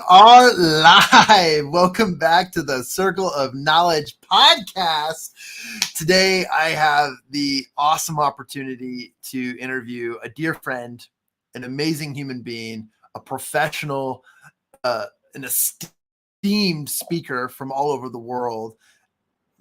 Are live. Welcome back to the Circle of Knowledge podcast. Today, I have the awesome opportunity to interview a dear friend, an amazing human being, a professional, an esteemed speaker from all over the world.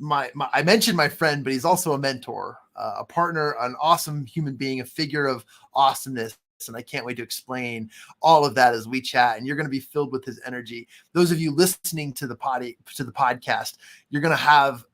I mentioned my friend, but he's also a mentor, a partner, an awesome human being, a figure of awesomeness. And I can't wait to explain all of that as we chat. And you're going to be filled with his energy. Those of you listening to the podcast, you're going to have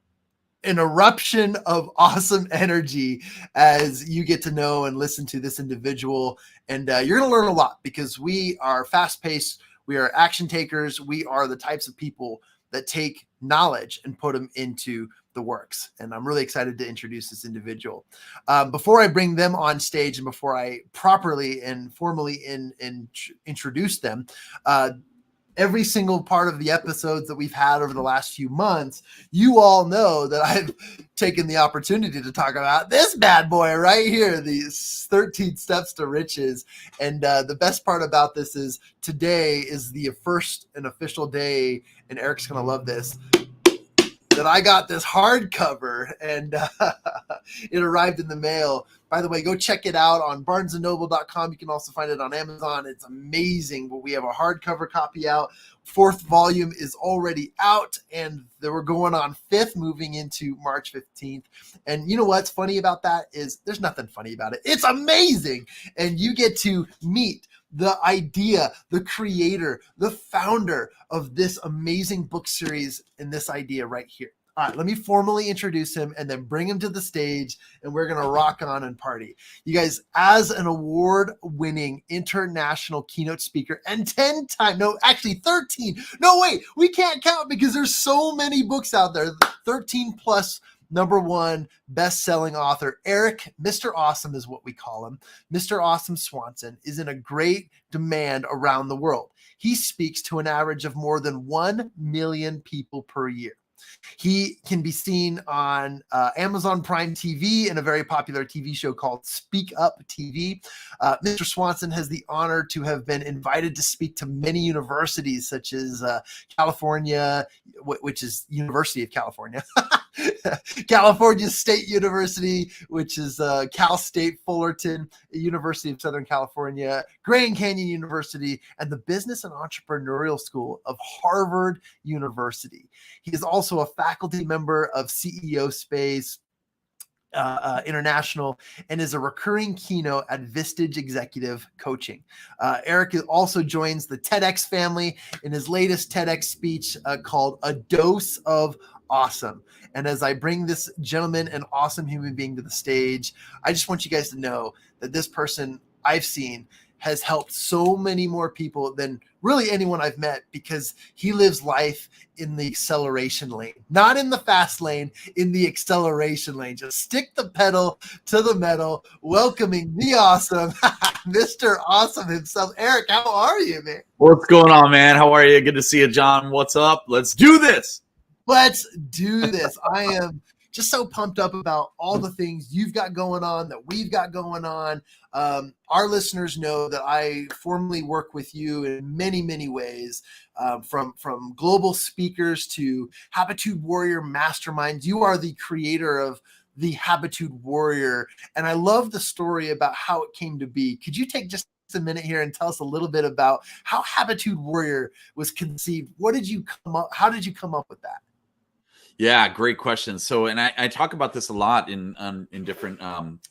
an eruption of awesome energy as you get to know and listen to this individual. And you're going to learn a lot because we are fast-paced. We are action takers. We are the types of people that take knowledge and put them into the works. And I'm really excited to introduce this individual. Before I bring them on stage and before I properly and formally introduce them, every single part of the episodes that we've had over the last few months, you all know that I've taken the opportunity to talk about this bad boy right here, these 13 steps to riches. And the best part about this is today is the first and official day, and Eric's going to love this, that I got this hardcover, and it arrived in the mail. By the way, go check it out on barnesandnoble.com. You can also find it on Amazon. It's amazing. But we have a hardcover copy out. 4th volume is already out, and we're going on 5th, moving into March 15th. And you know what's funny about that is there's nothing funny about it. It's amazing. And you get to meet the idea, the creator, the founder of this amazing book series and this idea right here. All right, let me formally introduce him and then bring him to the stage, and we're going to rock on and party. You guys, as an award-winning international keynote speaker and 13. No, wait, we can't count because there's so many books out there. 13 plus #1 best-selling author, Erik, Mr. Awesome is what we call him. Mr. Awesome Swanson is in a great demand around the world. He speaks to an average of more than 1 million people per year. He can be seen on Amazon Prime TV in a very popular TV show called Speak Up TV. Mr. Swanson has the honor to have been invited to speak to many universities, such as California, which is University of California, California State University, which is Cal State Fullerton, University of Southern California, Grand Canyon University, and the Business and Entrepreneurial School of Harvard University. He is also a faculty member of CEO Space International and is a recurring keynote at Vistage Executive Coaching. Erik also joins the TEDx family in his latest TEDx speech called A Dose of Awesome. And as I bring this gentleman, an awesome human being, to the stage, I just want you guys to know that this person I've seen has helped so many more people than really anyone I've met, because he lives life in the acceleration lane, not in the fast lane, in the acceleration lane. Just stick the pedal to the metal, welcoming the awesome, Mr. Awesome himself. Erik, how are you, man? What's going on, man? How are you? Good to see you, John. What's up? Let's do this. Let's do this. I am just so pumped up about all the things you've got going on, that we've got going on. Our listeners know that I formally work with you in many, many ways, from global speakers to Habitude Warrior masterminds. You are the creator of the Habitude Warrior, and I love the story about how it came to be. Could you take just a minute here and tell us a little bit about how Habitude Warrior was conceived? How did you come up with that? Yeah, great question. So, and I talk about this a lot in different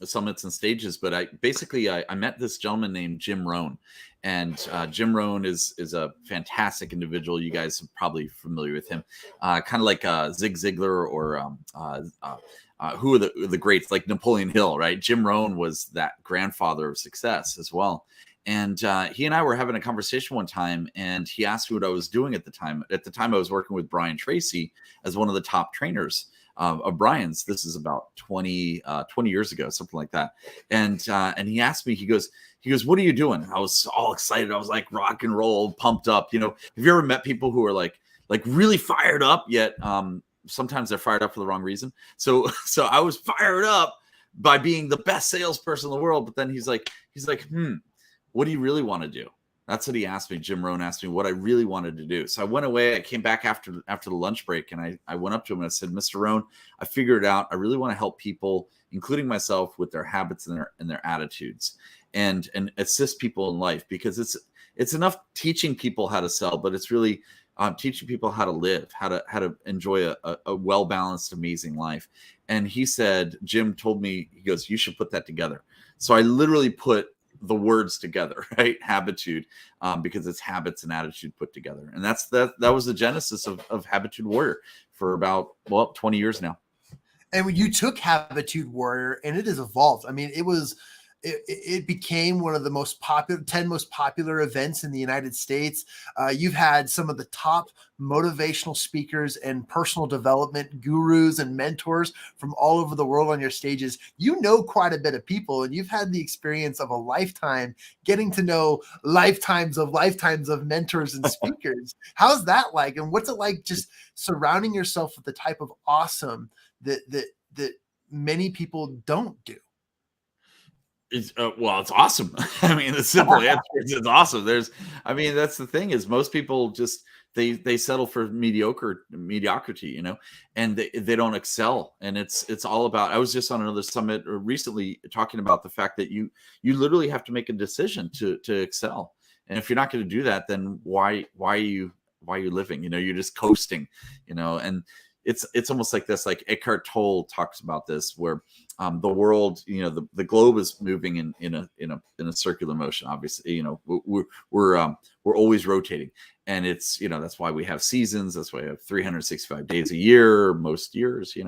summits and stages, but I met this gentleman named Jim Rohn, and Jim Rohn is a fantastic individual. You guys are probably familiar with him, kind of like Zig Ziglar or who are the greats, like Napoleon Hill, right? Jim Rohn was that grandfather of success as well. And he and I were having a conversation one time, and he asked me what I was doing at the time. At the time, I was working with Brian Tracy as one of the top trainers of Brian's. This is about 20 years ago, something like that. And he asked me, he goes, what are you doing? I was all excited. I was like rock and roll, pumped up. You know, have you ever met people who are like really fired up, yet sometimes they're fired up for the wrong reason. So I was fired up by being the best salesperson in the world. But then he's like, what do you really want to do? That's what he asked me. Jim Rohn asked me what I really wanted to do. So I went away. I came back after the lunch break, and I went up to him and I said, Mr. Rohn, I figured it out. I really want to help people, including myself, with their habits and their attitudes, and assist people in life, because it's enough teaching people how to sell, but it's really teaching people how to live, how to enjoy a well-balanced, amazing life. And he said, Jim told me, he goes, you should put that together. So I literally put the words together, right? Habitude, because it's habits and attitude put together. And that was the genesis of Habitude Warrior for about 20 years now. And when you took Habitude Warrior, and it has evolved. I mean, it became one of the most popular 10 most popular events in the United States. You've had some of the top motivational speakers and personal development gurus and mentors from all over the world on your stages. You know quite a bit of people, and you've had the experience of a lifetime getting to know lifetimes of mentors and speakers. How's that like? And what's it like just surrounding yourself with the type of awesome that many people don't do? It's awesome. I mean, the simple answer is it's awesome. That's the thing, is most people just they settle for mediocrity, and they don't excel. And it's all about, I was just on another summit recently talking about the fact that you literally have to make a decision to excel. And if you're not going to do that, then why are you living? You're just coasting, and it's almost like this, like Eckhart Tolle talks about this, where the world, the globe is moving in a circular motion. Obviously, we're always rotating, and it's, that's why we have seasons. That's why we have 365 days a year, most years, 3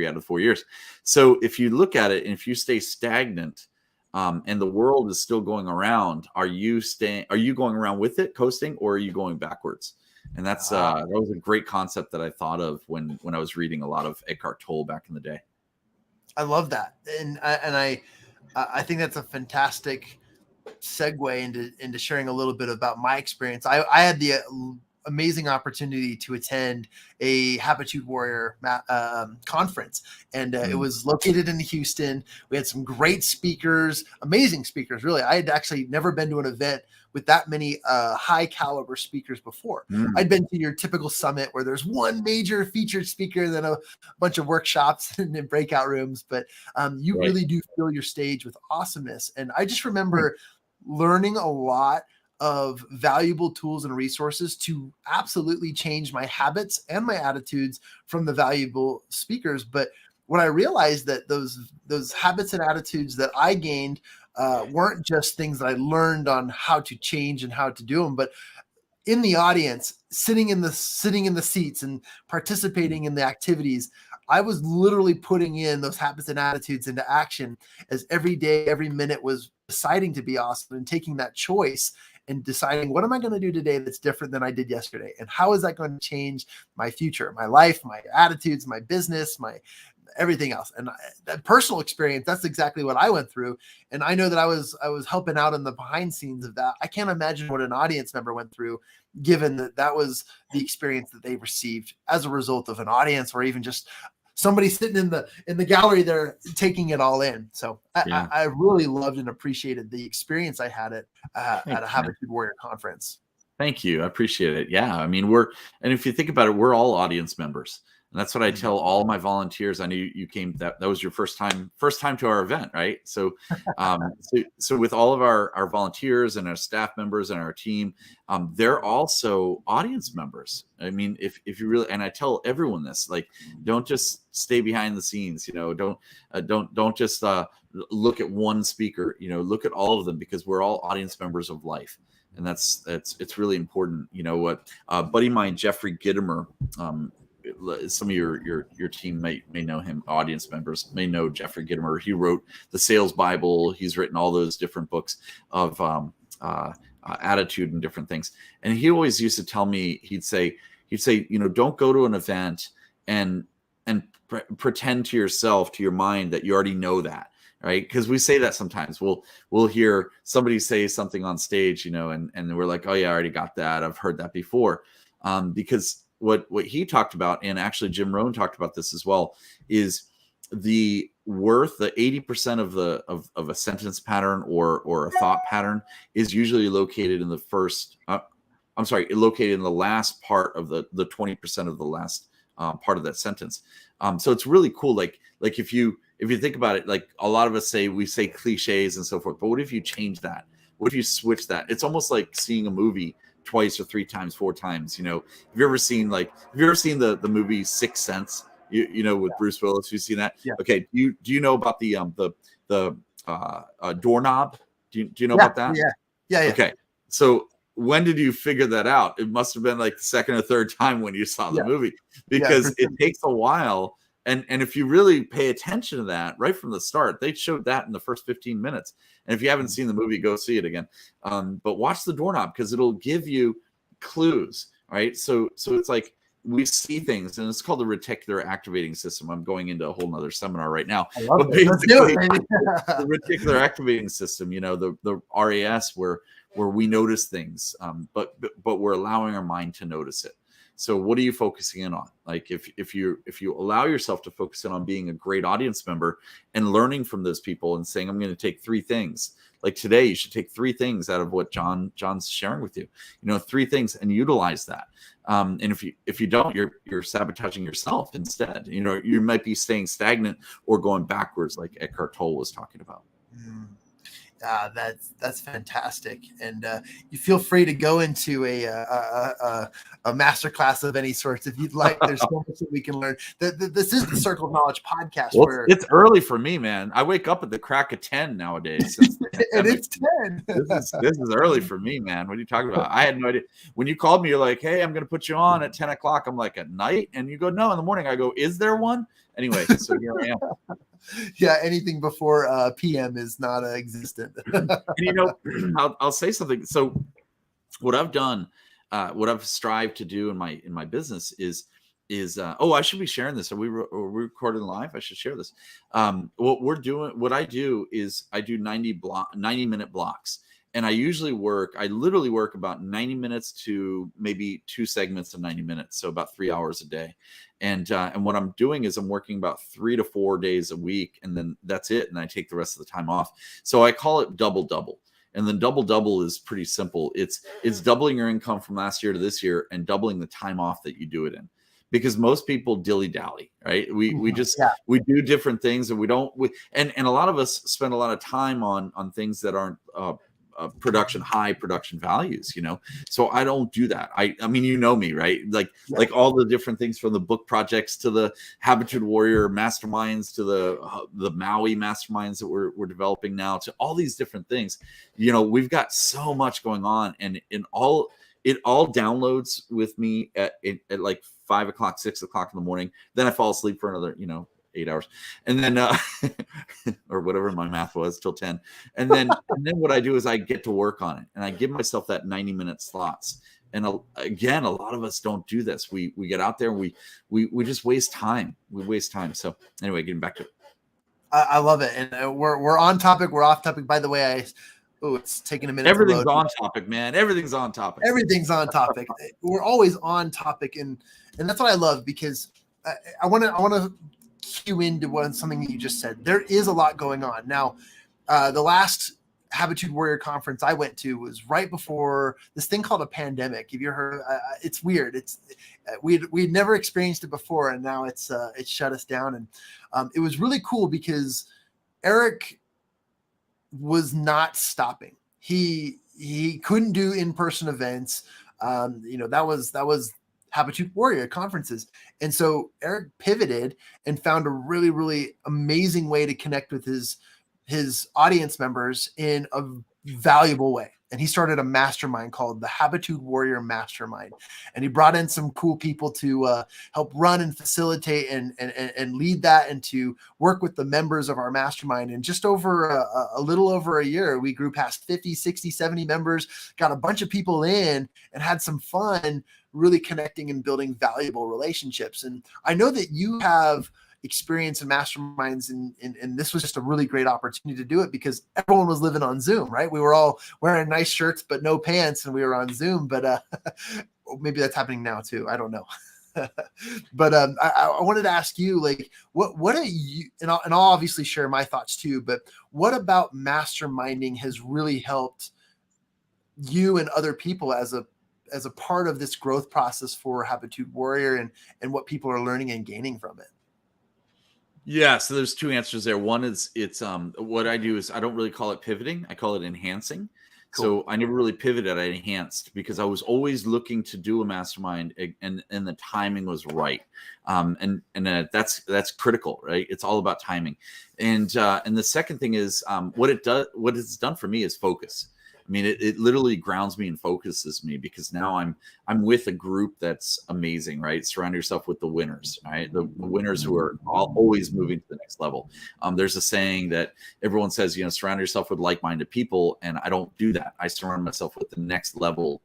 out of 4 years. So if you look at it, and if you stay stagnant, and the world is still going around, are you going around with it, coasting, or are you going backwards? And that was a great concept that I thought of when I was reading a lot of Eckhart Tolle back in the day. I love that, and I think that's a fantastic segue into sharing a little bit about my experience. I had the amazing opportunity to attend a Habitude Warrior conference, and it was located in Houston. We had some great speakers, amazing speakers. Really, I had actually never been to an event with that many high caliber speakers before. I'd been to your typical summit where there's one major featured speaker, then a bunch of workshops and breakout rooms, but you really do fill your stage with awesomeness. And I just remember learning a lot of valuable tools and resources to absolutely change my habits and my attitudes from the valuable speakers. But when I realized that those habits and attitudes that I gained weren't just things that I learned on how to change and how to do them, but in the audience, sitting in the seats and participating in the activities, I was literally putting in those habits and attitudes into action, as every day, every minute was deciding to be awesome and taking that choice and deciding, what am I going to do today that's different than I did yesterday? And how is that going to change my future, my life, my attitudes, my business, my everything else? And that personal experience, that's exactly what I went through. And I know that I was helping out in the behind scenes of that. I can't imagine what an audience member went through, given that was the experience that they received as a result of an audience, or even just somebody sitting in the gallery there taking it all in. So I really loved and appreciated the experience I had at a Habitude Warrior conference. Thank you. I appreciate it. Yeah. I mean, and if you think about it, we're all audience members. And that's what I tell all my volunteers. I knew you came, that was your first time to our event, right? So, so with all of our volunteers and our staff members and our team, they're also audience members. I mean, if you really, and I tell everyone this, like, don't just stay behind the scenes, don't just look at one speaker, look at all of them, because we're all audience members of life. And it's really important. What buddy of mine, Jeffrey Gitomer, some of your team may know him, audience members may know Jeffrey Gitomer. He wrote the Sales Bible. He's written all those different books of attitude and different things. And he always used to tell me, he'd say, don't go to an event and pretend to yourself, to your mind, that you already know that. Right. Because we say that sometimes. We'll hear somebody say something on stage, and we're like, oh yeah, I already got that. I've heard that before. Because what he talked about, and actually Jim Rohn talked about this as well, is the 80% of a sentence pattern or a thought pattern is usually located in the first located in the last part of the 20% of the last part of that sentence. So it's really cool. Like if you think about it, like a lot of us we say cliches and so forth, but what if you change that? What if you switch that? It's almost like seeing a movie twice or three times, four times. You know, have you ever seen the movie Sixth Sense? You know, with Bruce Willis, you've seen that? Yeah. Okay. Do you know about the doorknob? Do you know about that? Yeah. Okay. So when did you figure that out? It must have been like the second or third time when you saw the movie, because it takes a while. And if you really pay attention to that right from the start, they showed that in the first 15 minutes. And if you haven't seen the movie, go see it again. But watch the doorknob, because it'll give you clues, right? So it's like we see things, and it's called the reticular activating system. I'm going into a whole nother seminar right now. But basically, the reticular activating system, you know, the RAS, where we notice things, but we're allowing our mind to notice it. So what are you focusing in on? Like if you allow yourself to focus in on being a great audience member and learning from those people and saying, I'm going to take 3 things. Like today, you should take 3 things out of what John's sharing with you. You know, 3 things, and utilize that. And if you don't, you're sabotaging yourself instead. You know, you might be staying stagnant or going backwards, like Eckhart Tolle was talking about. That's fantastic, and you feel free to go into a masterclass of any sorts if you'd like. There's so much that we can learn. This is the Circle of Knowledge podcast. Well, it's early for me, man. I wake up at the crack of 10 nowadays. And it's 10. This is early for me, man. What are you talking about? I had no idea. When you called me, you're like, hey, I'm going to put you on at 10 o'clock. I'm like, at night? And you go, no, in the morning. I go, is there one? Anyway, so here I am. Yeah, anything before PM is not existent. And, you know, I'll say something. So what I've done, what I've strived to do in my business is I should be sharing this. Are we recording live? I should share this. What I do is I do 90-minute blocks. And I literally work about 90 minutes to maybe 2 segments of 90 minutes. So about 3 hours a day. And what I'm doing is I'm working about 3 to 4 days a week, and then that's it. And I take the rest of the time off. So I call it double. And then double is pretty simple. It's doubling your income from last year to this year and doubling the time off that you do it in. Because most people dilly-dally, right? We do different things, and and a lot of us spend a lot of time on things that aren't high production values, you know. So I don't do that. I mean, you know me, right? Like all the different things, from the book projects to the Habitude Warrior masterminds to the Maui masterminds that we're developing now, to all these different things. You know, we've got so much going on, and it all downloads with me at like 5 o'clock, 6 o'clock in the morning. Then I fall asleep for another, 8 hours, and then or whatever my math was, till 10, and then what I do is I get to work on it, and I give myself that 90-minute slots. And again, a lot of us don't do this. We get out there and we just waste time. So anyway, getting back to it. I love it, and we're on topic. We're off topic. By the way, it's taking a minute. Everything's on topic, man. Everything's on topic. Everything's on topic. We're always on topic, and that's what I love, because I want to cue into something that you just said. There is a lot going on now. The last Habitude Warrior conference I went to was right before this thing called a pandemic. Have you heard? It's weird. We'd never experienced it before, and now it's shut us down. And it was really cool because Erik was not stopping. He couldn't do in-person events. That was Habitude Warrior conferences. And so Erik pivoted and found a really, really amazing way to connect with his audience members in a valuable way. And he started a mastermind called the Habitude Warrior Mastermind. And he brought in some cool people to help run and facilitate and lead that, and to work with the members of our mastermind. And just over a little over a year, we grew past 50, 60, 70 members, got a bunch of people in, and had some fun really connecting and building valuable relationships. And I know that you have experience in masterminds, and this was just a really great opportunity to do it, because everyone was living on Zoom, right? We were all wearing nice shirts but no pants, and we were on Zoom. But maybe that's happening now too. I don't know. But I wanted to ask you, like, what are you, and I'll obviously share my thoughts too, but what about masterminding has really helped you and other people as a part of this growth process for Habitude Warrior, and what people are learning and gaining from it? Yeah, so there's two answers there. One is it's what I do is I don't really call it pivoting, I call it enhancing. Cool. So I never really pivoted, I enhanced because I was always looking to do a mastermind, and the timing was right. And that's critical, right? It's all about timing. And the second thing is what it's done for me is focus. I mean, it literally grounds me and focuses me because now I'm with a group that's amazing, right? Surround yourself with the winners, right? The winners who are always moving to the next level. There's a saying that everyone says, surround yourself with like-minded people, and I don't do that. I surround myself with the next level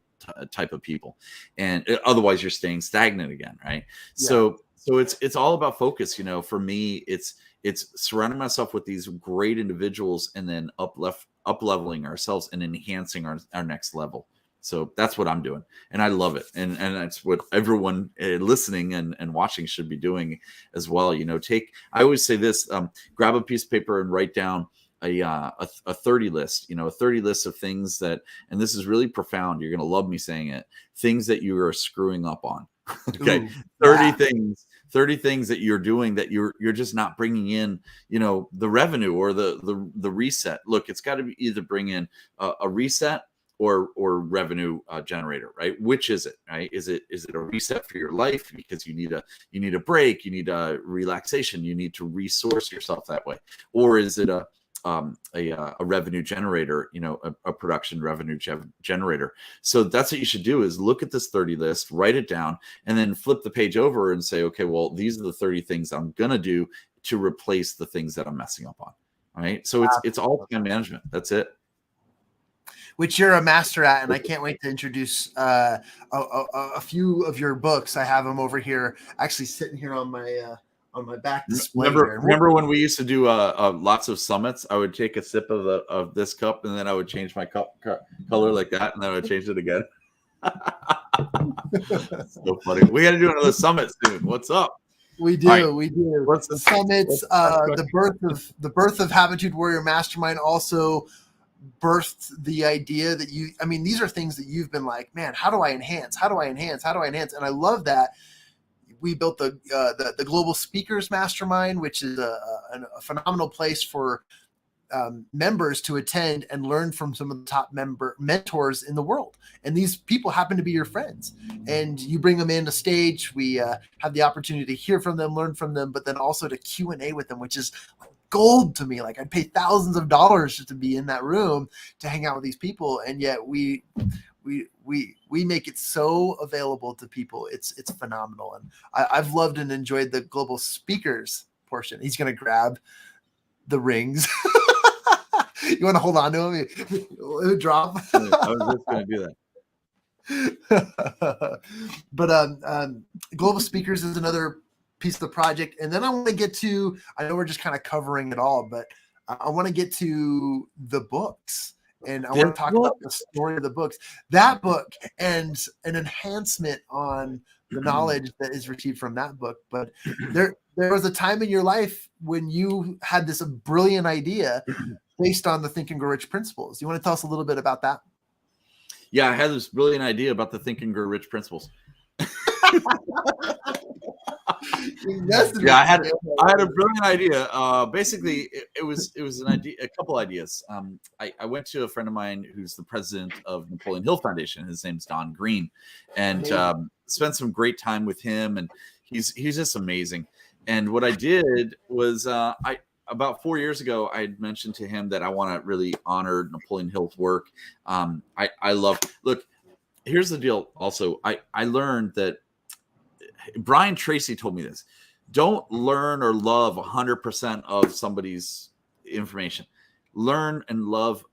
type of people, and otherwise you're staying stagnant again, right? Yeah. So it's all about focus. For me, it's surrounding myself with these great individuals and then up leveling ourselves and enhancing our next level. So that's what I'm doing, and I love it, and that's what everyone listening and watching should be doing as well. I always say this: grab a piece of paper and write down a 30 list. A 30 list of things that, and this is really profound. You're gonna love me saying it. Things that you are screwing up on. Okay. Ooh, 30 yeah. things 30 things that you're doing that you're just not bringing in the revenue or the reset. Look, it's got to be either bring in a reset or revenue generator, right? Which is it, right? Is it a reset for your life because you need a break, you need a relaxation, you need to resource yourself that way? Or is it a revenue generator, a production revenue generator? So that's what you should do, is look at this 30 list, write it down, and then flip the page over and say, okay, well, these are the 30 things I'm going to do to replace the things that I'm messing up on. All right. So it's all time management. That's it. Which you're a master at, and I can't wait to introduce a few of your books. I have them over here, actually sitting here on my back display. Remember when we used to do lots of summits? I would take a sip of this cup, and then I would change my cup color like that, and then I would change it again. So funny. We got to do another summit soon. What's up? We do. Right. We do. What's the summits? The birth of Habitude Warrior Mastermind also birthed the idea that these are things that you've been like, man, how do I enhance? How do I enhance? How do I enhance? And I love that. We built the Global Speakers Mastermind, which is a phenomenal place for members to attend and learn from some of the top mentors in the world. And these people happen to be your friends, and you bring them in a stage. We have the opportunity to hear from them, learn from them, but then also to Q&A with them, which is like gold to me. Like, I'd pay thousands of dollars just to be in that room to hang out with these people, and yet we make it so available to people. It's phenomenal. And I've loved and enjoyed the Global Speakers portion. He's going to grab the rings. You want to hold on to him? It'll drop. I was just going to do that. But Global Speakers is another piece of the project. And then I want to get to, I know we're just kind of covering it all, but I want to get to the books. And I want to talk about the story of the books. That book and an enhancement on the knowledge that is received from that book. But there was a time in your life when you had this brilliant idea based on the Think and Grow Rich principles. You want to tell us a little bit about that? Yeah, I had this brilliant idea about the Think and Grow Rich principles. Yeah, I had a brilliant idea. Basically, it was an idea, a couple ideas. I went to a friend of mine who's the president of Napoleon Hill Foundation. His name's Don Green, and spent some great time with him. And he's just amazing. And what I did was, about 4 years ago, I had mentioned to him that I want to really honor Napoleon Hill's work. Look, here's the deal. Also, I learned that Brian Tracy told me this: don't learn or love 100% of somebody's information. Learn and love,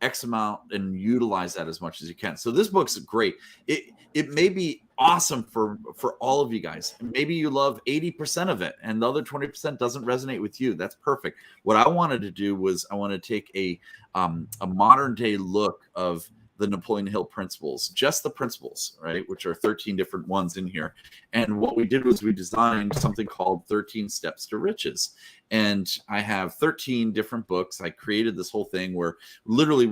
X amount, and utilize that as much as you can. So this book's great. It may be awesome for all of you guys. Maybe you love 80% of it and the other 20% doesn't resonate with you. That's perfect. What I wanted to do was I want to take a modern day look of the Napoleon Hill principles, just the principles, right? Which are 13 different ones in here. And what we did was we designed something called 13 Steps to Riches. And I have 13 different books. I created this whole thing where literally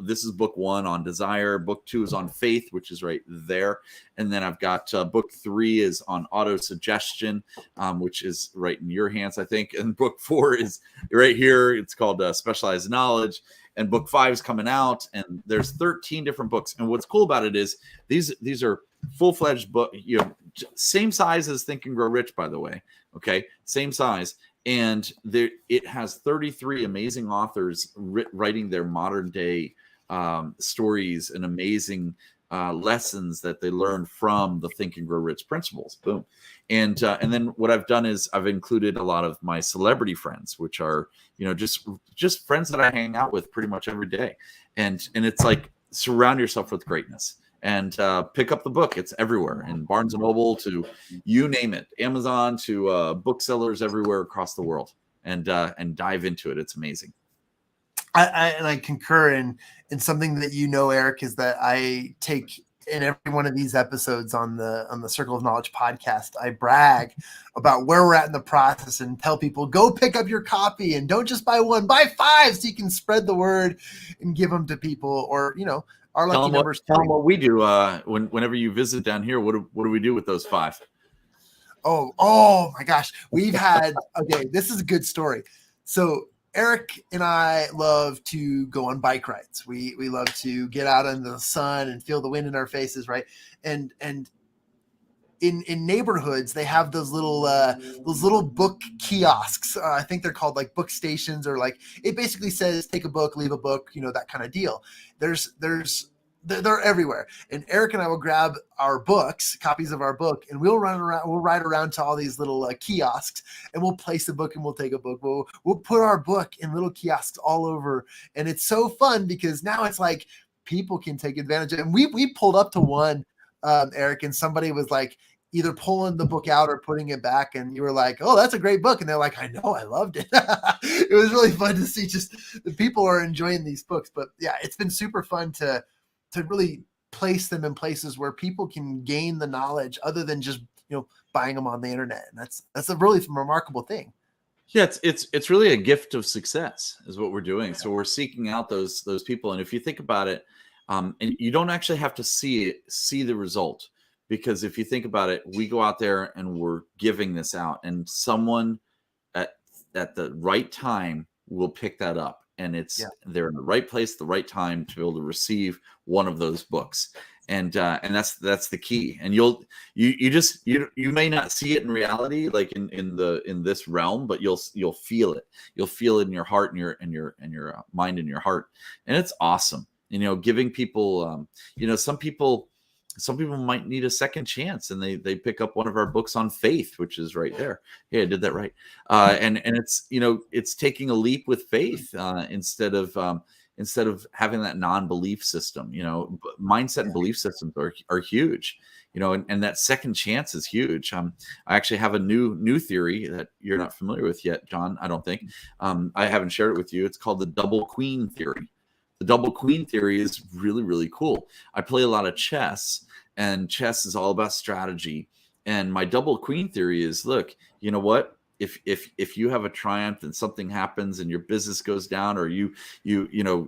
this is book 1 on desire. Book 2 is on faith, which is right there. And then I've got book 3 is on auto suggestion, which is right in your hands, I think. And book 4 is right here. It's called specialized knowledge. And book 5 is coming out, and there's 13 different books. And what's cool about it is these are full-fledged book, same size as Think and Grow Rich, by the way. Okay, same size. And it has 33 amazing authors writing their modern day stories and amazing lessons that they learned from the Think and Grow Rich principles. Boom. And then what I've done is I've included a lot of my celebrity friends, which are, just friends that I hang out with pretty much every day. And it's like, surround yourself with greatness and pick up the book. It's everywhere, and Barnes and Noble to you name it, Amazon to booksellers everywhere across the world, and dive into it. It's amazing. I concur in something that Erik, is that I take in every one of these episodes on the Circle of Knowledge podcast. I brag about where we're at in the process and tell people, go pick up your copy and don't just buy 1, buy 5 so you can spread the word and give them to people. Or our lucky numbers. Tell them what we do whenever you visit down here. What do we do with those 5? Oh my gosh, we've had this is a good story. So Erik and I love to go on bike rides. We love to get out in the sun and feel the wind in our faces, right? And in neighborhoods, they have those little book kiosks. I think they're called like book stations, or like it basically says take a book, leave a book, that kind of deal. They're everywhere. And Erik and I will grab our books, copies of our book, and we'll ride around to all these little kiosks, and we'll place a book and we'll take a book. We'll put our book in little kiosks all over. And it's so fun because now it's like people can take advantage of it. And we pulled up to one, Erik, and somebody was like either pulling the book out or putting it back. And you were like, oh, that's a great book. And they're like, I know, I loved it. It was really fun to see just the people are enjoying these books. But yeah, it's been super fun to really place them in places where people can gain the knowledge other than just, buying them on the internet. And that's a really remarkable thing. Yeah, it's really a gift of success is what we're doing. So we're seeking out those people. And if you think about it, and you don't actually have to see the result, because if you think about it, we go out there and we're giving this out, and someone at the right time will pick that up. And they're in the right place, the right time to be able to receive one of those books, and that's the key. And you may not see it in reality, like in this realm, but you'll feel it. You'll feel it in your heart and your mind and your heart, and it's awesome. Giving people, some people might need a second chance, and they pick up one of our books on faith, which is right there. Yeah, I did that right. And it's it's taking a leap with faith instead of having that non-belief system. Mindset and belief systems are huge. And that second chance is huge. I actually have a new theory that you're not familiar with yet, John. I don't think. I haven't shared it with you. It's called the double queen theory. The double queen theory is really, really cool. I play a lot of chess, and chess is all about strategy. And my double queen theory is, look, you know what? If you have a triumph and something happens and your business goes down, or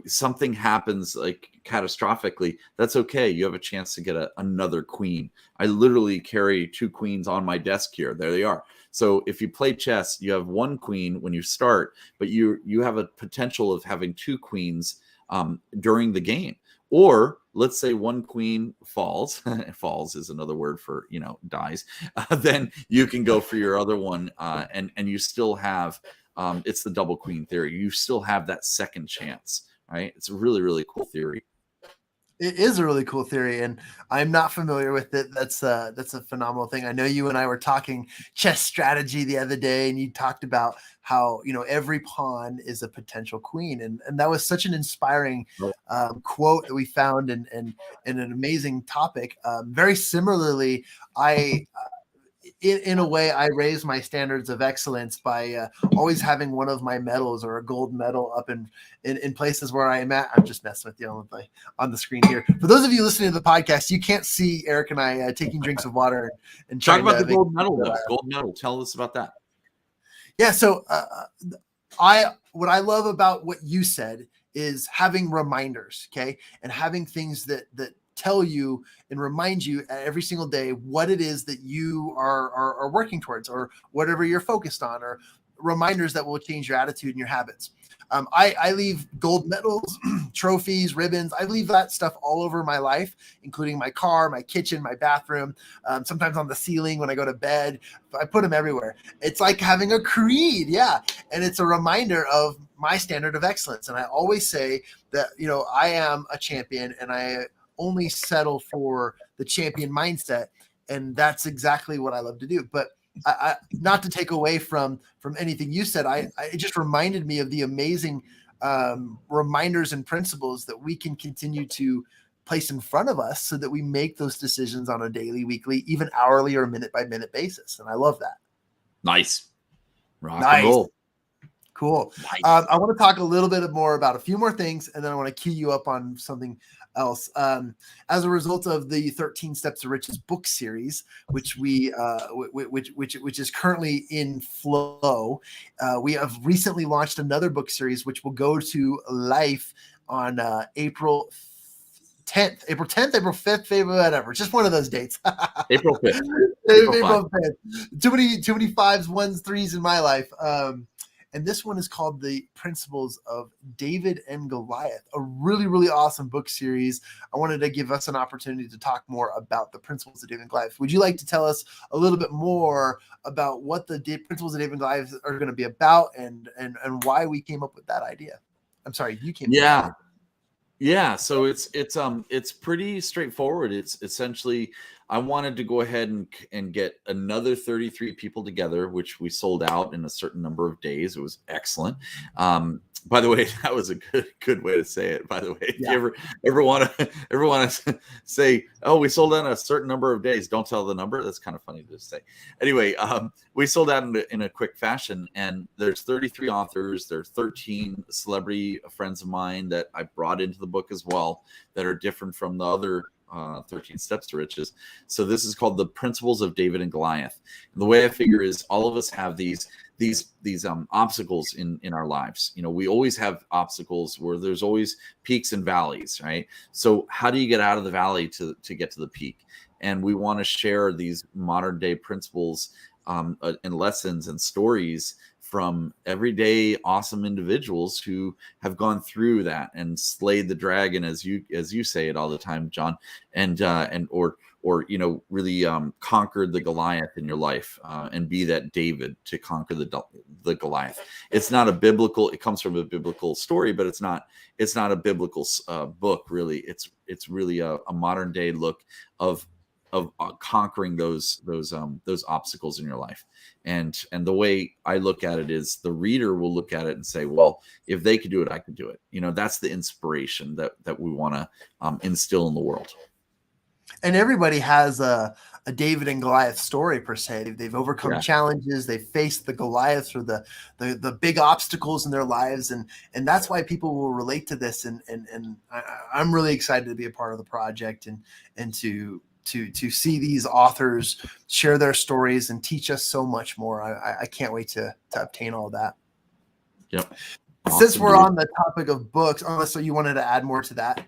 something happens like catastrophically, that's okay. You have a chance to get another queen. I literally carry 2 queens on my desk here. There they are. So if you play chess, you have 1 queen when you start, but you have a potential of having 2 queens during the game. Or let's say 1 queen falls. Falls is another word for dies. Then you can go for your other one, and you still have it's the double queen theory. You still have that second chance, right? It's a really, really cool theory. It is a really cool theory, and I'm not familiar with it. That's a phenomenal thing. I know you and I were talking chess strategy the other day, and you talked about how every pawn is a potential queen, and that was such an inspiring quote that we found, and an amazing topic. Very similarly, in a way, I raise my standards of excellence by always having one of my medals or a gold medal up in places where I am at. I'm just messing with you on the screen here. For those of you listening to the podcast, you can't see Eric and I taking drinks of water and Talk trying about to the gold medal, though. Gold medal. Tell us about that. Yeah. So what I love about what you said is having reminders, okay, and having things that tell you and remind you every single day what it is that you are working towards, or whatever you're focused on, or reminders that will change your attitude and your habits. I leave gold medals, trophies, ribbons. I leave that stuff all over my life, including my car, my kitchen, my bathroom, sometimes on the ceiling when I go to bed. I put them everywhere. It's like having a creed. Yeah. And it's a reminder of my standard of excellence. And I always say that, I am a champion, and I only settle for the champion mindset. And that's exactly what I love to do. But I not to take away from anything you said, it just reminded me of the amazing reminders and principles that we can continue to place in front of us so that we make those decisions on a daily, weekly, even hourly or minute by minute basis. And I love that. Nice. Rock and roll. Cool. Nice. I want to talk a little bit more about a few more things, and then I want to key you up on something else. As a result of the 13 Steps to Riches book series, which which is currently in flow, we have recently launched another book series, which will go to life on April 10th, April 5th, April whatever. Just one of those dates. April 5th. April 5th. Too many fives, ones, threes in my life. And this one is called The Principles of David and Goliath, a really, really awesome book series. I wanted to give us an opportunity to talk more about the Principles of David and Goliath. Would you like to tell us a little bit more about what the Principles of David and Goliath are going to be about, and why we came up with that idea? I'm sorry, you came up with that. Yeah, so it's pretty straightforward. It's essentially, I wanted to go ahead and get another 33 people together, which we sold out in a certain number of days. It was excellent. By the way, that was a good way to say it. By the way, Yeah. if you ever want to say, "Oh, we sold out in a certain number of days," don't tell the number. That's kind of funny to say. Anyway, we sold out in a quick fashion, and there's 33 authors. There's 13 celebrity friends of mine that I brought into the book as well, that are different from the other 13 Steps to Riches. So this is called The Principles of David and Goliath. And the way I figure is, all of us have these obstacles in our lives. We always have obstacles where there's always peaks and valleys, right? So how do you get out of the valley to get to the peak? And we want to share these modern day principles and lessons and stories from everyday awesome individuals who have gone through that and slayed the dragon, as you say it all the time, John, or really conquered the Goliath in your life, and be that David to conquer the Goliath. It's not a biblical. It comes from a biblical story, but it's not a biblical book, really. It's really a modern day look of conquering those obstacles in your life. And the way I look at it is, the reader will look at it and say, well, if they could do it, I could do it. That's the inspiration that we want to instill in the world. And everybody has a David and Goliath story, per se. They've overcome challenges. They've faced the Goliaths, or the big obstacles in their lives. And that's why people will relate to this. And I'm really excited to be a part of the project, and to see these authors share their stories and teach us so much more. I can't wait to obtain all that. Yep. Since we're on the topic of books, so you wanted to add more to that?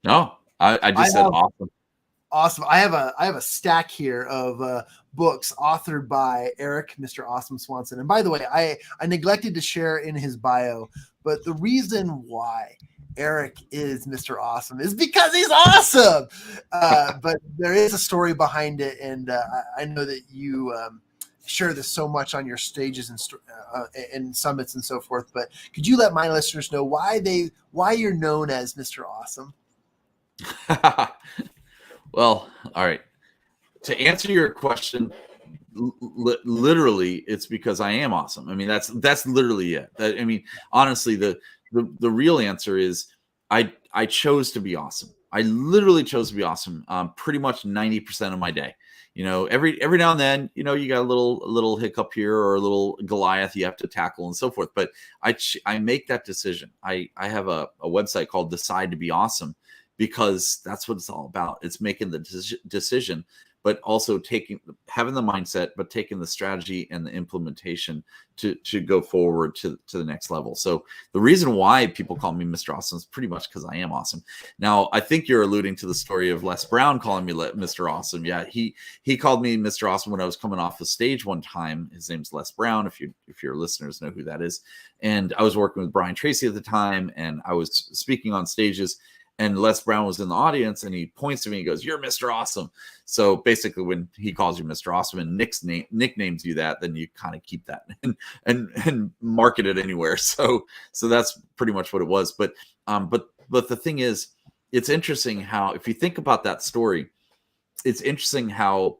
No, I just said awesome. Awesome. I have a stack here of books authored by Erik, Mr. Awesome Swanson. And by the way, I neglected to share in his bio, but the reason why Erik is Mr. Awesome is because he's awesome. But there is a story behind it, and I know that you share this so much on your stages and summits and so forth. But could you let my listeners know why you're known as Mr. Awesome? Well, all right. To answer your question, literally, it's because I am awesome. I mean, that's literally it. Honestly, the real answer is I chose to be awesome. I literally chose to be awesome pretty much 90% of my day. every now and then, you got a little hiccup here or a little Goliath you have to tackle and so forth. But I make that decision. I have a website called Decide to Be Awesome, because that's what it's all about. It's making the decision, but also having the mindset, but taking the strategy and the implementation to go forward to the next level. So the reason why people call me Mr. Awesome is pretty much because I am awesome. Now, I think you're alluding to the story of Les Brown calling me Mr. Awesome. Yeah, he called me Mr. Awesome when I was coming off the stage one time. His name's Les Brown, if your listeners know who that is. And I was working with Brian Tracy at the time, and I was speaking on stages. And Les Brown was in the audience, and he points to me and goes, "You're Mr. Awesome." So basically, when he calls you Mr. Awesome and nicknames you that, then you kind of keep that and market it anywhere. So that's pretty much what it was. But the thing is, it's interesting how, if you think about that story, it's interesting how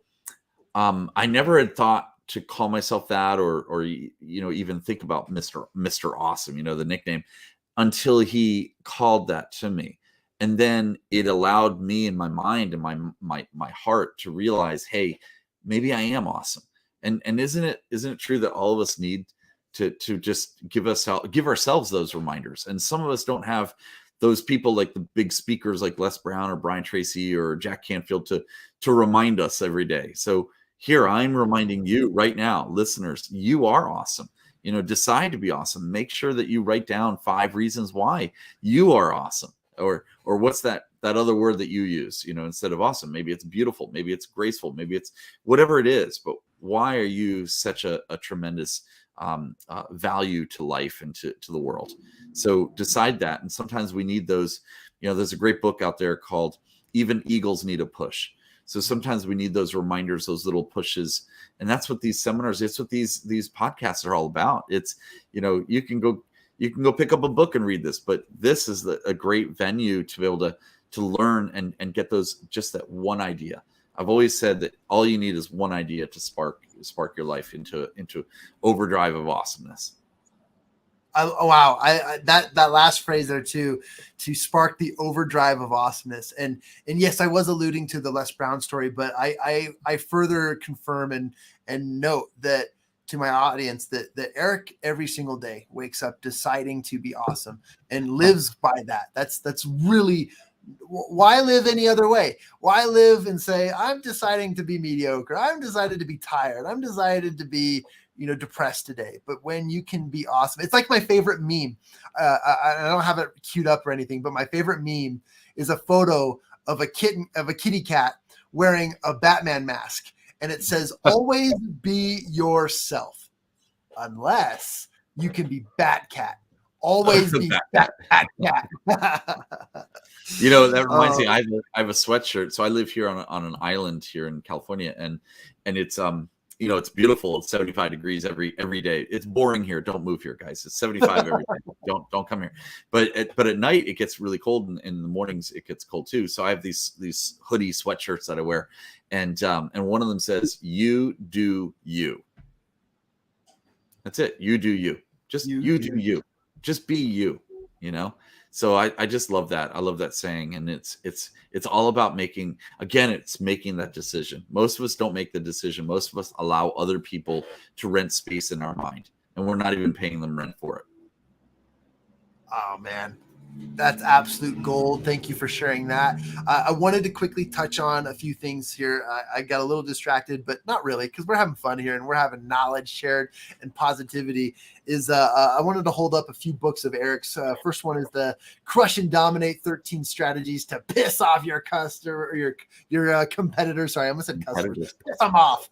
I never had thought to call myself that, or even think about Mr. Awesome, the nickname, until he called that to me. And then it allowed me in my mind and my heart to realize, hey, maybe I am awesome. And isn't it true that all of us need to just give ourselves those reminders? And some of us don't have those people, like the big speakers like Les Brown or Brian Tracy or Jack Canfield, to remind us every day. So here I'm reminding you right now, listeners, you are awesome. Decide to be awesome. Make sure that you write down 5 reasons why you are awesome. Or what's that other word that you use, instead of awesome? Maybe it's beautiful, maybe it's graceful, maybe it's whatever it is. But why are you such a tremendous value to life and to the world? So decide that. And sometimes we need those. There's a great book out there called Even Eagles Need a Push. So sometimes we need those reminders, those little pushes. And that's what these seminars, it's what these podcasts are all about. It's, you can go pick up a book and read this, but this is a great venue to be able to learn and get just that one idea. I've always said that all you need is one idea to spark your life into overdrive of awesomeness. Wow. That last phrase there too, to spark the overdrive of awesomeness. And yes, I was alluding to the Les Brown story, but I further confirm and note that to my audience that Erik every single day wakes up deciding to be awesome and lives by that. That's really, why live any other way? Why live and say, I'm deciding to be mediocre, I'm decided to be tired, I'm decided to be depressed today? But when you can be awesome, it's like my favorite meme. I don't have it queued up or anything, but my favorite meme is a photo of a kitty cat wearing a Batman mask. And it says, always be yourself, unless you can be Batcat. Always be Batcat. That reminds me, I have a sweatshirt. So I live here on an island here in California, and it's it's beautiful. It's 75 degrees every day. It's boring here. Don't move here, guys. It's 75 every day. Don't come here. But at night it gets really cold, and in the mornings it gets cold too. So I have these hoodie sweatshirts that I wear, and one of them says, "You do you." That's it. You do you. Just you do you. Just be you. So I just love that. I love that saying. And it's all about making that decision. Most of us don't make the decision. Most of us allow other people to rent space in our mind, and we're not even paying them rent for it. Oh man, that's absolute gold. Thank you for sharing that. I wanted to quickly touch on a few things here. I got a little distracted, but not really, because we're having fun here and we're having knowledge shared and positivity. I wanted to hold up a few books of Erik's. First one is the Crush and Dominate 13 Strategies to Piss Off Your Customer or your competitor. Sorry, I almost said customer. Piss them off.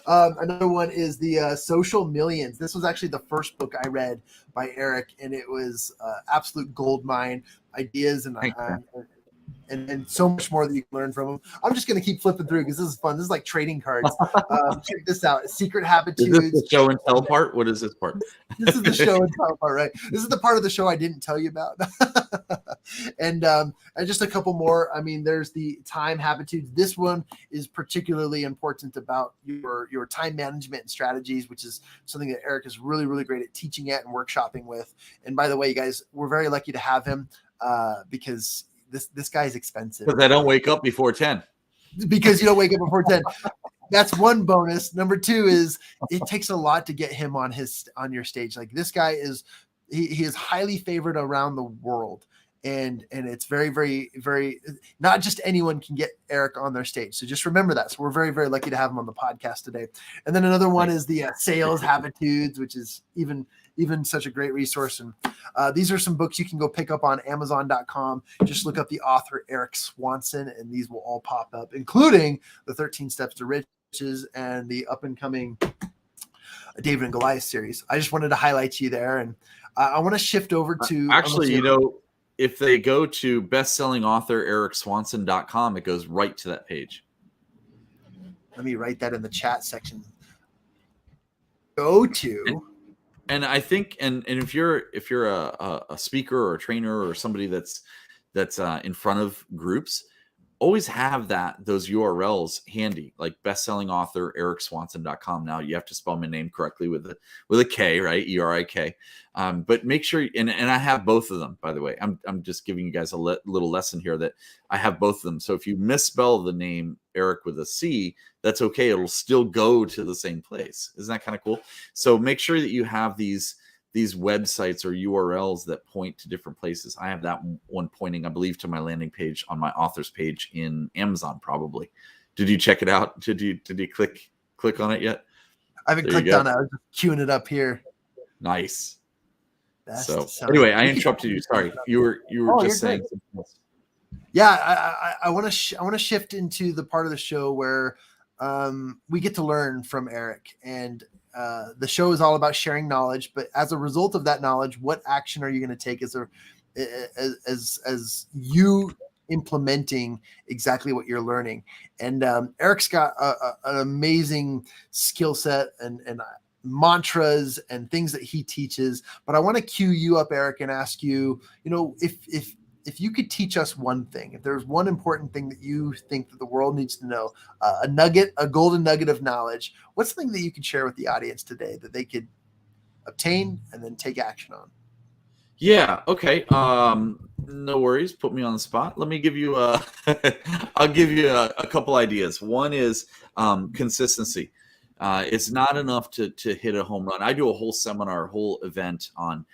Another one is the Social Millions. This was actually the first book I read by Erik, and it was absolute gold mine ideas and so much more that you can learn from them. I'm just going to keep flipping through because this is fun. This is like trading cards. Check this out. Secret Habitudes. Is this the show and tell part? What is this part? This is the show and tell part, right? This is the part of the show I didn't tell you about. And just a couple more. I mean, there's the Time Habitudes. This one is particularly important about your time management and strategies, which is something that Erik is really, really great at teaching at and workshopping with. And by the way, you guys, we're very lucky to have him because this guy's expensive. Because I don't wake up before 10. because you don't wake up before 10. That's one bonus. Number two is it takes a lot to get him on your stage. Like this guy is, he is highly favored around the world. And it's very, very, very, not just anyone can get Erik on their stage. So just remember that. So we're very, very lucky to have him on the podcast today. And then another one is the Sales Habitudes, which is even such a great resource. And these are some books you can go pick up on Amazon.com. Just look up the author Erik Swanson, and these will all pop up, including the 13 Steps to Riches and the up and coming David and Goliath series. I just wanted to highlight you there. And I want to shift over to actually, if they go to bestselling author erikswanson.com, it goes right to that page. Let me write that in the chat section. Go to. And I think, and if you're a speaker or a trainer or somebody that's in front of groups, always have those URLs handy, like bestselling author erikswanson.com. Now you have to spell my name correctly with a K, right? Erik. But make sure, and I have both of them, by the way. I'm just giving you guys a little lesson here that I have both of them. So if you misspell the name Erik with a C, that's okay. It'll still go to the same place. Isn't that kind of cool? So make sure that you have these websites or URLs that point to different places. I have that one pointing, I believe, to my landing page on my author's page in Amazon, probably. Did you check it out? Did you click on it yet? I haven't clicked on it. I was just queuing it up here. Nice. So anyway, I interrupted you. Sorry. You were just saying something else. Yeah, I want to shift into the part of the show where we get to learn from Erik, and the show is all about sharing knowledge. But as a result of that knowledge, what action are you going to take as you implementing exactly what you're learning? And Erik's got an amazing skill set and mantras and things that he teaches. But I want to cue you up, Erik, and ask you, if you could teach us one thing, if there's one important thing that you think that the world needs to know, a golden nugget of knowledge, what's something that you could share with the audience today that they could obtain and then take action on? Yeah. Okay. No worries. Put me on the spot. Let me give you I'll give you a couple ideas. One is consistency. It's not enough to hit a home run. I do a whole seminar, a whole event on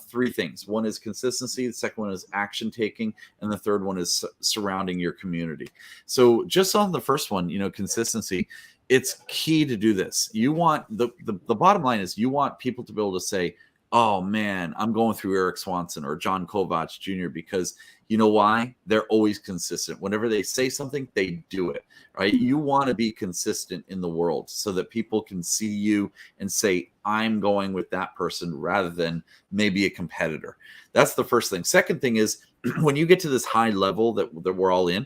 three things. One is consistency. The second one is action taking. And the third one is surrounding your community. So just on the first one, consistency, it's key to do this. You want the bottom line is you want people to be able to say, oh man, I'm going through Erik Swanson or John Kovacs Jr. because you know why? They're always consistent. Whenever they say something, they do it, right? You want to be consistent in the world so that people can see you and say, I'm going with that person rather than maybe a competitor. That's the first thing. Second thing is when you get to this high level that we're all in,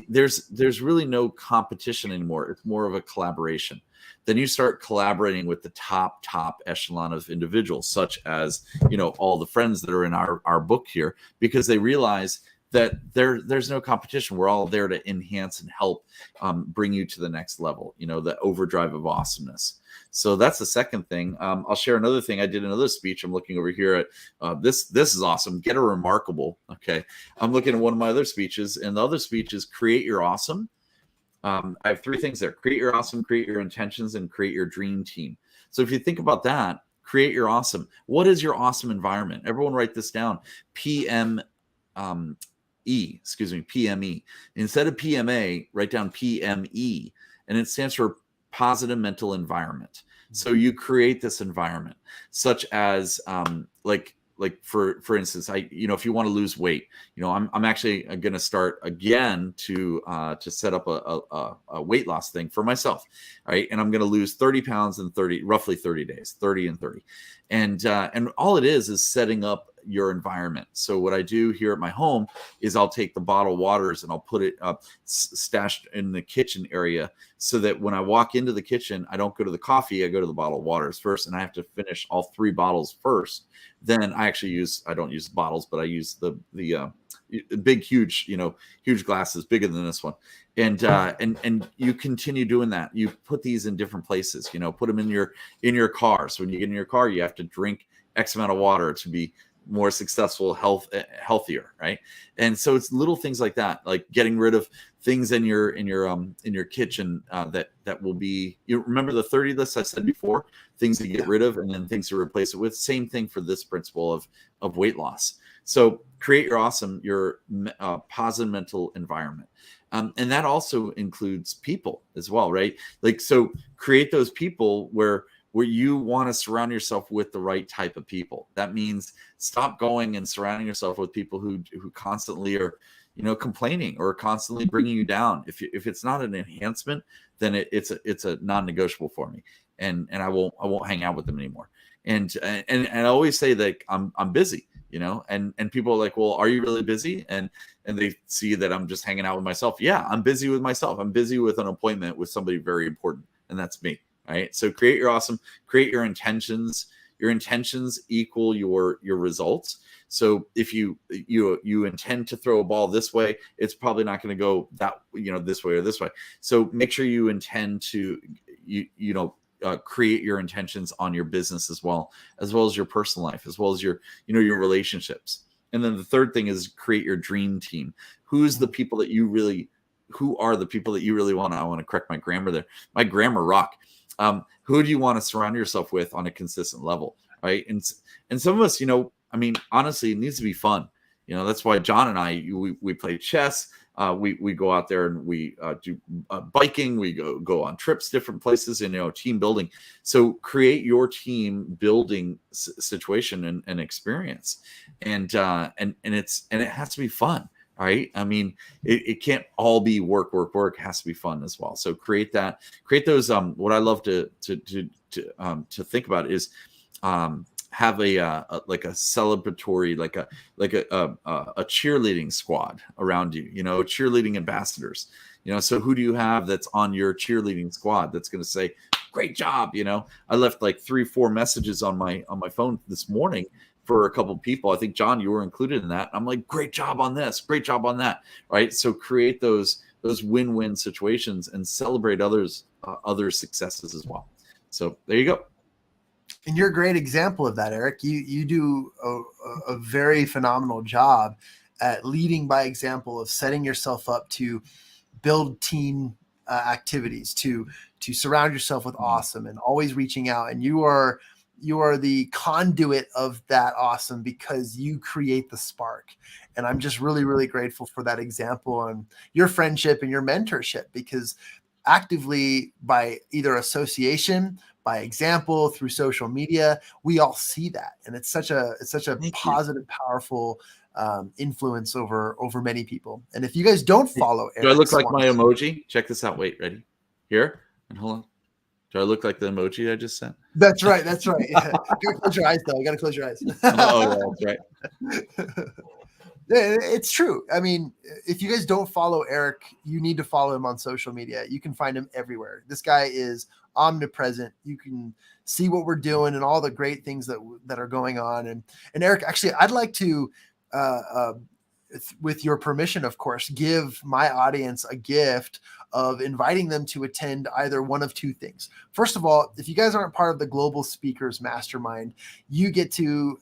there's really no competition anymore. It's more of a collaboration. Then you start collaborating with the top echelon of individuals, such as, all the friends that are in our book here, because they realize that there's no competition. We're all there to enhance and help bring you to the next level, the overdrive of awesomeness. So that's the second thing. I'll share another thing. I did another speech. I'm looking over here at this. This is awesome. Get a remarkable. Okay. I'm looking at one of my other speeches, and the other speech is create your awesome. I have three things there: create your awesome, create your intentions, and create your dream team. So if you think about that, create your awesome. What is your awesome environment? Everyone write this down. PME. Instead of PMA, write down PME, and it stands for positive mental environment. So you create this environment, such as like for instance, if you want to lose weight, I'm actually going to start again to set up a weight loss thing for myself. Right. And I'm going to lose 30 pounds in roughly 30 days, 30 and 30. And all it is setting up your environment. So what I do here at my home is I'll take the bottled waters and I'll put it up stashed in the kitchen area so that when I walk into the kitchen, I don't go to the coffee, I go to the bottled waters first, and I have to finish all three bottles first. Then I don't use bottles, but I use the big, huge glasses bigger than this one. And you continue doing that. You put these in different places, put them in your car. So when you get in your car, you have to drink X amount of water to be more successful, healthier, right? And so it's little things like that, like getting rid of things in your kitchen that will be, you remember the 30 list I said before, things to get rid of and then things to replace it with. Same thing for this principle of weight loss. So create your positive mental environment. And that also includes people as well, right? Like, so create those people where you want to surround yourself with the right type of people. That means stop going and surrounding yourself with people who constantly are, complaining or constantly bringing you down. If it's not an enhancement, then it's a non-negotiable for me, and I won't hang out with them anymore. And I always say that I'm busy, and people are like, well, are you really busy? And they see that I'm just hanging out with myself. Yeah, I'm busy with myself. I'm busy with an appointment with somebody very important, and that's me. Right. So create your intentions. Your intentions equal your results. So if you intend to throw a ball this way, it's probably not going to go that, this way or this way. So make sure you intend to, create your intentions on your business as well as your personal life, as well as your relationships. And then the third thing is create your dream team. Who are the people that you really want? I want to correct my grammar there. My grammar rock. Who do you want to surround yourself with on a consistent level, right? And some of us, honestly, it needs to be fun. That's why John and I, we play chess. We go out there and we do biking. We go on trips, different places, and team building. So create your team building situation and experience, and it has to be fun. All right. I mean, it can't all be work. It has to be fun as well. So create those. What I love to think about is have a celebratory, like a cheerleading squad around you. Cheerleading ambassadors. So who do you have that's on your cheerleading squad that's going to say, "Great job"? I left like 3-4 messages on my phone this morning for a couple of people. I think, John, you were included in that. I'm like, great job on this, great job on that, right? So create those win-win situations and celebrate others' successes as well. So there you go. And you're a great example of that, Erik. You do a very phenomenal job at leading by example, of setting yourself up to build team activities, to surround yourself with awesome, and always reaching out. And you are the conduit of that awesome because you create the spark. And I'm just really, really grateful for that example and your friendship and your mentorship, because actively, by either association, by example, through social media, we all see that. And it's such a positive, powerful influence over many people. And if you guys don't follow Erik, do I look like my emoji? Check this out. Wait, ready? Here, and hold on. Do I look like the emoji I just sent? That's right. You gotta close your eyes, though. You gotta close your eyes. Oh, yeah, that's right. It's true. I mean, if you guys don't follow Erik, you need to follow him on social media. You can find him everywhere. This guy is omnipresent. You can see what we're doing and all the great things that are going on. And Erik, actually, I'd like to, with your permission, of course, give my audience a gift of inviting them to attend either one of two things. First of all, if you guys aren't part of the Global Speakers Mastermind, you get to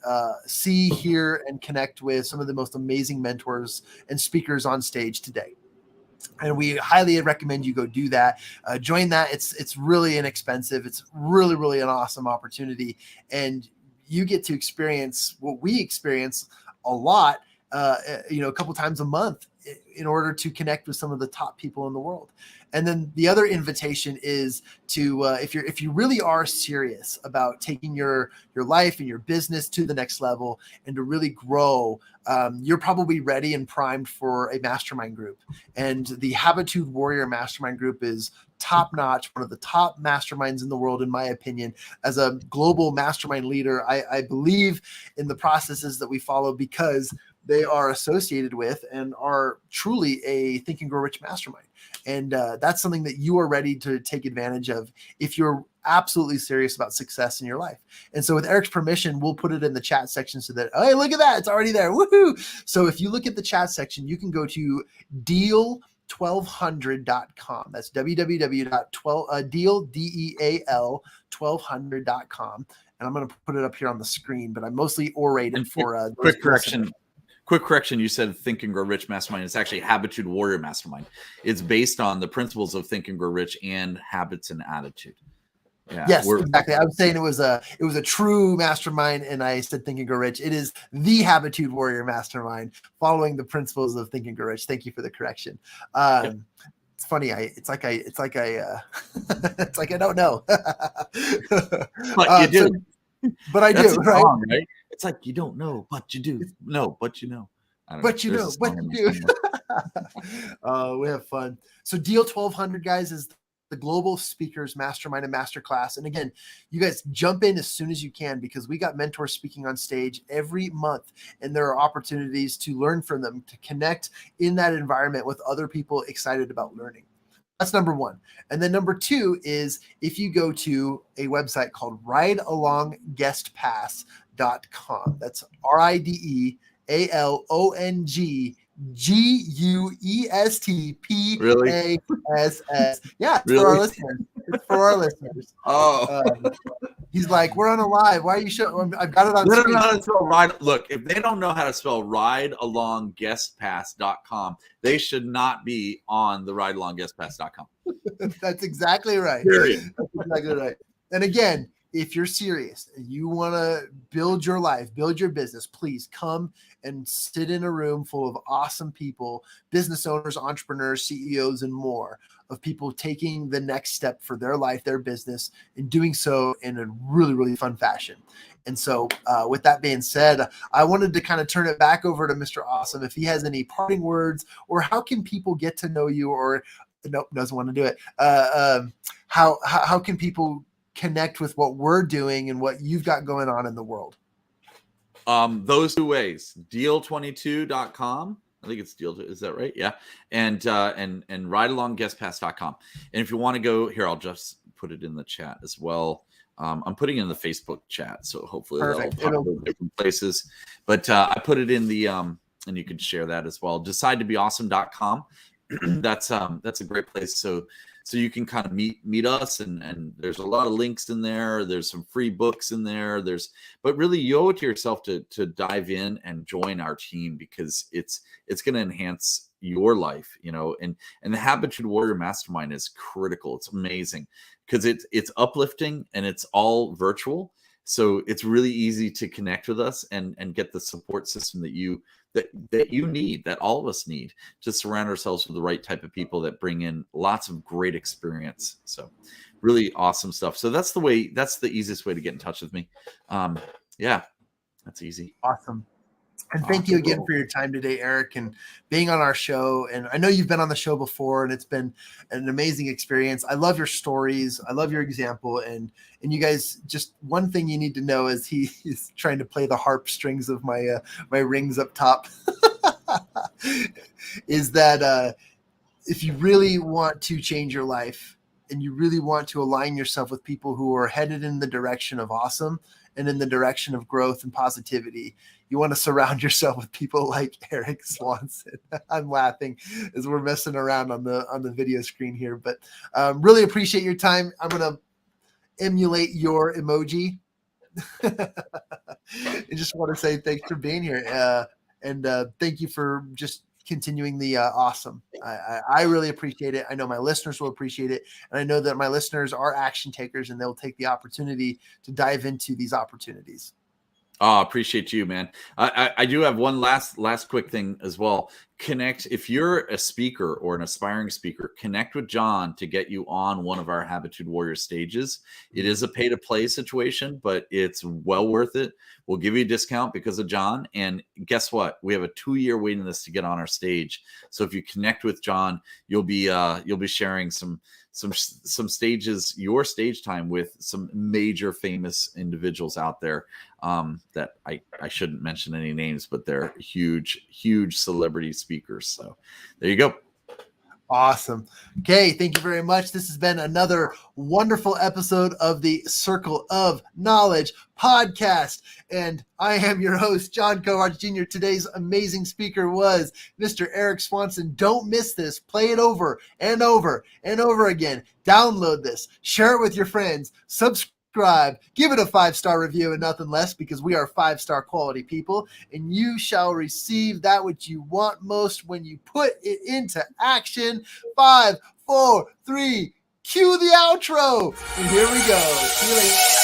see, hear, and connect with some of the most amazing mentors and speakers on stage today. And we highly recommend you go do that. Join that. It's really inexpensive. It's really, really an awesome opportunity. And you get to experience what we experience a lot, a couple times a month, in order to connect with some of the top people in the world. And then the other invitation is to, if you really are serious about taking your life and your business to the next level and to really grow, you're probably ready and primed for a mastermind group. And the Habitude Warrior Mastermind Group is top notch, one of the top masterminds in the world, in my opinion. As a global mastermind leader, I believe in the processes that we follow because they are associated with and are truly a Think and Grow Rich mastermind. And that's something that you are ready to take advantage of if you're absolutely serious about success in your life. And so with Erik's permission, we'll put it in the chat section so that, hey, look at that, it's already there. Woohoo! So if you look at the chat section, you can go to deal1200.com. That's www.deal1200.com. and I'm going to put it up here on the screen, but I mostly orate it for quick correction. Quick correction. You said Think and Grow Rich Mastermind. It's actually Habitude Warrior Mastermind. It's based on the principles of Think and Grow Rich and habits and attitude. Yeah, yes, exactly. I was saying it was a true mastermind, and I said Think and Grow Rich. It is the Habitude Warrior Mastermind, following the principles of Think and Grow Rich. Thank you for the correction. Yep. It's funny. It's like I don't know. But you do. But I do, right? Song, right? It's like you don't know, but you do. No, but you know. But you know, but you do. We have fun. So Deal 1200, guys, is the Global Speakers Mastermind and Masterclass. And again, you guys jump in as soon as you can, because we got mentors speaking on stage every month, and there are opportunities to learn from them, to connect in that environment with other people excited about learning. That's number one. And then number two is if you go to a website called ridealongguestpass.com. That's RIDEALONGGUESTPASS. Yeah, it's for our listeners. It's for our listeners. He's like, we're on a live. Why are you showing? I've got it on screen. Look, if they don't know how to spell ridealongguestpass.com, they should not be on the ridealongguestpass.com. That's exactly right. Period. That's exactly right. And again, if you're serious and you want to build your life, build your business, please come and sit in a room full of awesome people, business owners, entrepreneurs, CEOs, and more, of people taking the next step for their life, their business, and doing so in a really, really fun fashion. And so with that being said, I wanted to kind of turn it back over to Mr. Awesome, if he has any parting words, or how can people get to know you, or nope, doesn't want to do it. How can people connect with what we're doing and what you've got going on in the world? Those two ways, deal22.com. I think it's deal. Is that right? Yeah. And ridealongguestpass.com. And if you want to go here, I'll just put it in the chat as well. I'm putting it in the Facebook chat, so hopefully that'll pop up in different places. But I put it in the and you can share that as well. Decidetobeawesome.com. That's a great place. So you can kind of meet us, and there's a lot of links in there. There's some free books in there. But really you owe it to yourself to dive in and join our team, because it's going to enhance your life, and the Habitude Warrior Mastermind is critical. It's amazing because it's uplifting, and it's all virtual. So it's really easy to connect with us and get the support system that you need, that all of us need, to surround ourselves with the right type of people that bring in lots of great experience. So really awesome stuff. So that's the easiest way to get in touch with me. Yeah, that's easy. Awesome. And thank you again for your time today, Erik, and being on our show. And I know you've been on the show before, and it's been an amazing experience. I love your stories. I love your example. And you guys, just one thing you need to know is he's trying to play the harp strings of my rings up top. Is that if you really want to change your life, and you really want to align yourself with people who are headed in the direction of awesome and in the direction of growth and positivity, you want to surround yourself with people like Erik Swanson. I'm laughing as we're messing around on the video screen here, but really appreciate your time. I'm going to emulate your emoji. I just want to say thanks for being here. And thank you for just continuing the awesome. I really appreciate it. I know my listeners will appreciate it. And I know that my listeners are action takers, and they'll take the opportunity to dive into these opportunities. Oh, appreciate you, man. I do have one last quick thing as well. Connect, if you're a speaker or an aspiring speaker, connect with John to get you on one of our Habitude Warrior stages. It is a pay-to-play situation, but it's well worth it. We'll give you a discount because of John. And guess what? We have a 2-year waiting list to get on our stage. So if you connect with John, you'll be sharing some stages, your stage time, with some major famous individuals out there that I shouldn't mention any names, but they're huge celebrity speakers. So there you go. Awesome. Okay. Thank you very much. This has been another wonderful episode of the Circle of Knowledge podcast. And I am your host, John Covarch Jr. Today's amazing speaker was Mr. Erik Swanson. Don't miss this. Play it over and over and over again. Download this. Share it with your friends. Subscribe subscribe, give it a 5-star review and nothing less, because we are 5-star quality people, and you shall receive that which you want most when you put it into action. 5, 4, 3, cue the outro, and here we go. See you later.